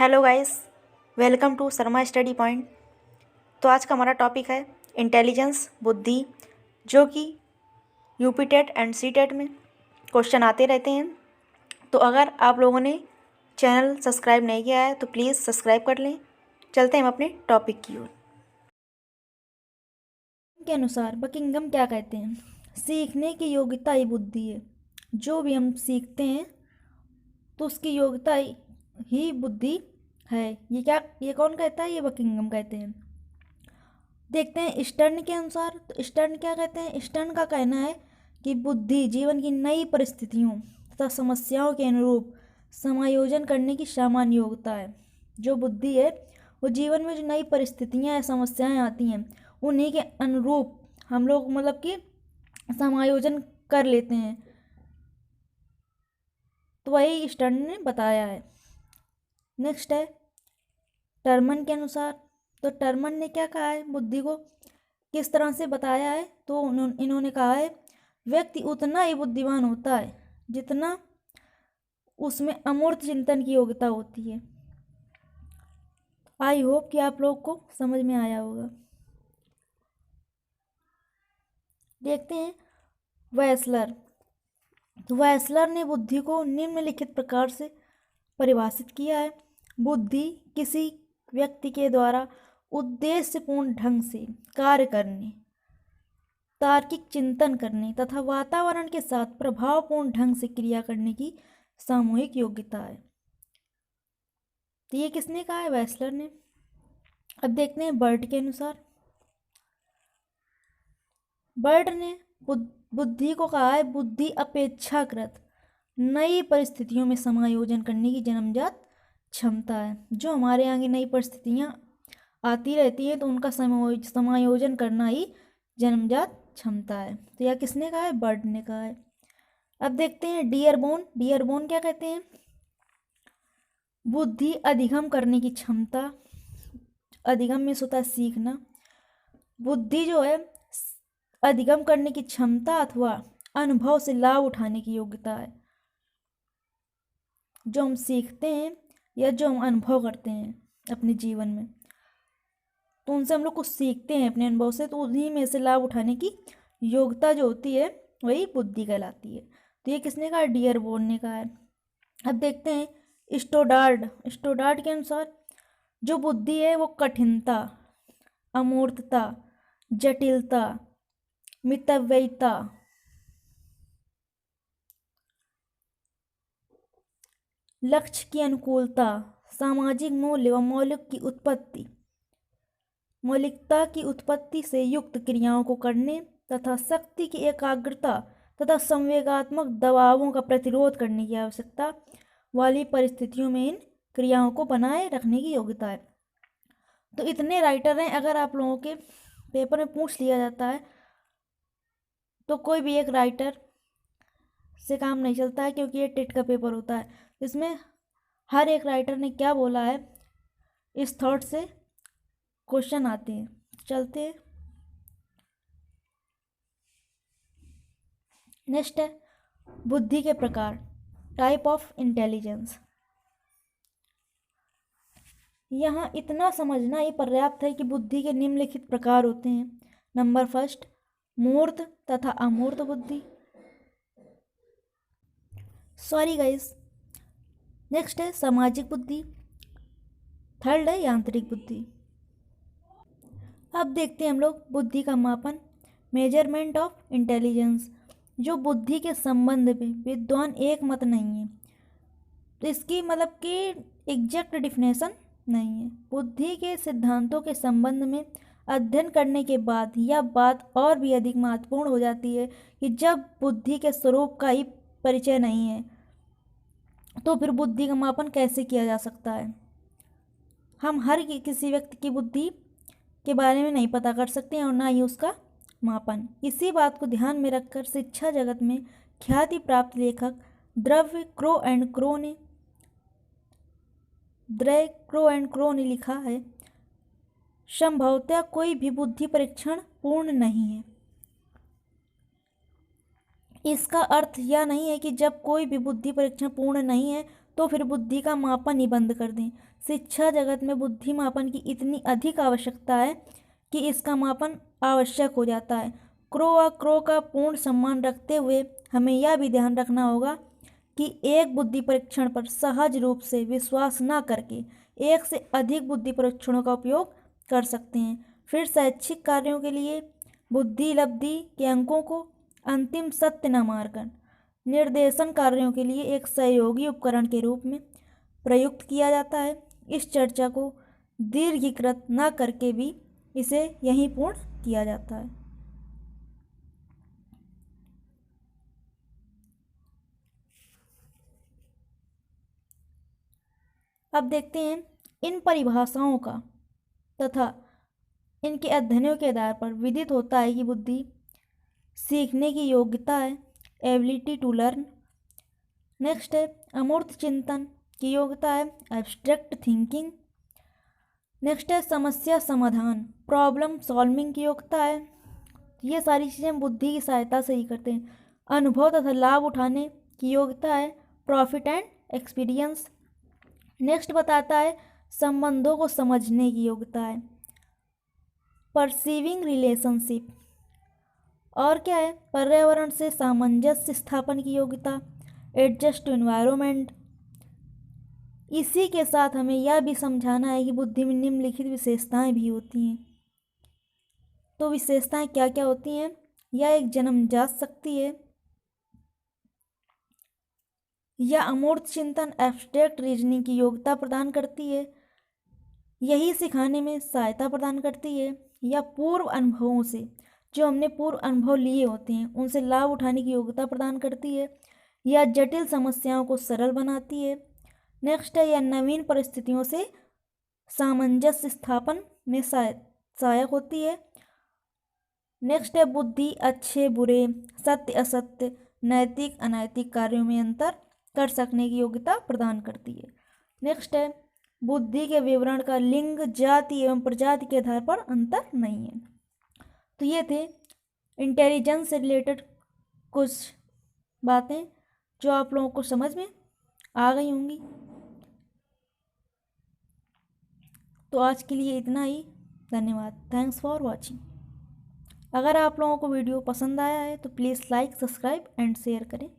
Hello guys, welcome to Sharma study point. तो आज का हमारा टॉपिक है इंटेलिजेंस, बुद्धि, जो कि UP TET and C TET में क्वेश्चन आते रहते हैं। तो अगर आप लोगों ने चैनल सब्सक्राइब नहीं किया है तो प्लीज़ सब्सक्राइब कर लें। चलते हैं हम अपने टॉपिक की ओर। के अनुसार बकिंघम क्या कहते हैं? सीखने की योग्यता ही बुद्धि है। जो भी हम सीखते हैं तो उसकी योग्यता ही बुद्धि है। ये कौन कहता है? ये बकिंघम कहते हैं। देखते हैं स्टर्न के अनुसार। तो स्टर्न क्या कहते हैं? स्टर्न का कहना है कि बुद्धि जीवन की नई परिस्थितियों तथा समस्याओं के अनुरूप समायोजन करने की सामान्य योग्यता है। जो बुद्धि है वो जीवन में जो नई परिस्थितियां या समस्याएं आती हैं उन्हीं के अनुरूप हम लोग कि समायोजन कर लेते हैं। तो वही स्टर्न ने बताया है। नेक्स्ट है टर्मन के अनुसार। तो टर्मन ने क्या कहा है बुद्धि को किस तरह से बताया है? तो इन्होंने कहा है व्यक्ति उतना ही बुद्धिमान होता है जितना उसमें अमूर्त चिंतन की योग्यता होती है। आई होप कि आप लोग को समझ में आया होगा। देखते हैं वेस्लर। तो वेस्लर ने बुद्धि को निम्नलिखित प्रकार से परिभाषित किया है। बुद्धि किसी व्यक्ति के द्वारा उद्देश्यपूर्ण ढंग से कार्य करने, तार्किक चिंतन करने तथा वातावरण के साथ प्रभावपूर्ण ढंग से क्रिया करने की सामूहिक योग्यता है। तो ये किसने कहा है? वेस्लर ने। अब देखते हैं बर्ट के अनुसार। बर्ट ने बुद्धि को कहा है बुद्धि अपेक्षाकृत नई परिस्थितियों में समायोजन करने की जन्मजात क्षमता है। जो हमारे आगे नई परिस्थितियां आती रहती है तो उनका समायोजन करना ही जन्मजात क्षमता है। तो यह किसने कहा है? बर्ट ने कहा है। अब देखते हैं डियरबोन। डियरबोन क्या कहते हैं? बुद्धि अधिगम करने की क्षमता। अधिगम में होता है सीखना। बुद्धि जो है अधिगम करने की क्षमता अथवा अनुभव से लाभ उठाने की योग्यता है। जो हम सीखते हैं या जो हम अनुभव करते हैं अपने जीवन में तो उनसे हम लोग कुछ सीखते हैं अपने अनुभव से, तो उन्हीं में से लाभ उठाने की योग्यता जो होती है वही बुद्धि कहलाती है। तो ये किसने कहा? डियरबोन ने कहा है। अब देखते हैं स्टोडार्ड। स्टोडार्ड के अनुसार जो बुद्धि है वो कठिनता, अमूर्तता, जटिलता, मितव्ययिता, लक्ष्य की अनुकूलता, सामाजिक मूल्य व मौलिकता की उत्पत्ति से युक्त क्रियाओं को करने तथा शक्ति की एकाग्रता तथा संवेगात्मक दबावों का प्रतिरोध करने की आवश्यकता वाली परिस्थितियों में इन क्रियाओं को बनाए रखने की योग्यता है। तो इतने राइटर हैं। अगर आप लोगों के पेपर में पूछ लिया जाता है तो कोई भी एक राइटर से काम नहीं चलता है, क्योंकि ये टेट का पेपर होता है। इसमें हर एक राइटर ने क्या बोला है इस थॉट से क्वेश्चन आते हैं। चलते हैं नेक्स्ट है बुद्धि के प्रकार, टाइप ऑफ इंटेलिजेंस। यहाँ इतना समझना ही पर्याप्त है कि बुद्धि के निम्नलिखित प्रकार होते हैं। नंबर फर्स्ट, मूर्त तथा अमूर्त बुद्धि। Sorry guys. नेक्स्ट है सामाजिक बुद्धि। थर्ड है यांत्रिक बुद्धि। अब देखते हैं हम लोग बुद्धि का मापन, मेजरमेंट ऑफ इंटेलिजेंस। जो बुद्धि के संबंध में विद्वान एक मत नहीं है, तो इसकी कि एग्जैक्ट डिफिनेशन नहीं है। बुद्धि के सिद्धांतों के संबंध में अध्ययन करने के बाद यह बात और भी अधिक महत्वपूर्ण हो जाती है कि जब बुद्धि के स्वरूप का ही परिचय नहीं है तो फिर बुद्धि का मापन कैसे किया जा सकता है? हम हर किसी व्यक्ति की बुद्धि के बारे में नहीं पता कर सकते हैं और ना ही उसका मापन। इसी बात को ध्यान में रखकर शिक्षा जगत में ख्याति प्राप्त लेखक क्रो एंड क्रो ने लिखा है, संभवतः कोई भी बुद्धि परीक्षण पूर्ण नहीं है। इसका अर्थ यह नहीं है कि जब कोई भी बुद्धि परीक्षण पूर्ण नहीं है तो फिर बुद्धि का मापन ही बंद कर दें। शिक्षा जगत में बुद्धि मापन की इतनी अधिक आवश्यकता है कि इसका मापन आवश्यक हो जाता है। क्रो व क्रो का पूर्ण सम्मान रखते हुए हमें यह भी ध्यान रखना होगा कि एक बुद्धि परीक्षण पर सहज रूप से विश्वास न करके एक से अधिक बुद्धि परीक्षणों का उपयोग कर सकते हैं। फिर शैक्षिक कार्यों के लिए बुद्धि लब्धि के अंकों को अंतिम सत्य न मानकर निर्देशन कार्यों के लिए एक सहयोगी उपकरण के रूप में प्रयुक्त किया जाता है। इस चर्चा को दीर्घीकृत न करके भी इसे यहीं पूर्ण किया जाता है। अब देखते हैं इन परिभाषाओं का तथा इनके अध्ययनों के आधार पर विदित होता है कि बुद्धि सीखने की योग्यता है, एबिलिटी टू लर्न। नेक्स्ट है अमूर्त चिंतन की योग्यता है, एब्स्ट्रैक्ट थिंकिंग। नेक्स्ट है समस्या समाधान, प्रॉब्लम सॉल्विंग की योग्यता है। ये सारी चीज़ें हम बुद्धि की सहायता से ही करते हैं। अनुभव तथा लाभ उठाने की योग्यता है, प्रॉफिट एंड एक्सपीरियंस। नेक्स्ट बताता है संबंधों को समझने की योग्यता है, परसीविंग रिलेशनशिप। और क्या है पर्यावरण से सामंजस्य स्थापन की योग्यता, एडजस्ट टू एनवायरनमेंट। इसी के साथ हमें यह भी समझाना है कि बुद्धि में निम्नलिखित विशेषताएं भी होती हैं। तो विशेषताएं क्या क्या होती हैं? यह एक जन्मजात शक्ति है, यह अमूर्त चिंतन एब्स्ट्रैक्ट रीजनिंग की योग्यता प्रदान करती है, यही सिखाने में सहायता प्रदान करती है, या पूर्व अनुभवों से जो हमने पूर्व अनुभव लिए होते हैं उनसे लाभ उठाने की योग्यता प्रदान करती है, या जटिल समस्याओं को सरल बनाती है। नेक्स्ट है यह नवीन परिस्थितियों से सामंजस्य स्थापन में सहायक होती है। नेक्स्ट है बुद्धि अच्छे बुरे, सत्य असत्य, नैतिक अनैतिक कार्यों में अंतर कर सकने की योग्यता प्रदान करती है। नेक्स्ट है बुद्धि के विवरण का लिंग जाति एवं प्रजाति के आधार पर अंतर नहीं है। तो ये थे इंटेलिजेंस से रिलेटेड कुछ बातें जो आप लोगों को समझ में आ गई होंगी। तो आज के लिए इतना ही, धन्यवाद, थैंक्स फॉर वॉचिंग। अगर आप लोगों को वीडियो पसंद आया है तो please like subscribe and share करें।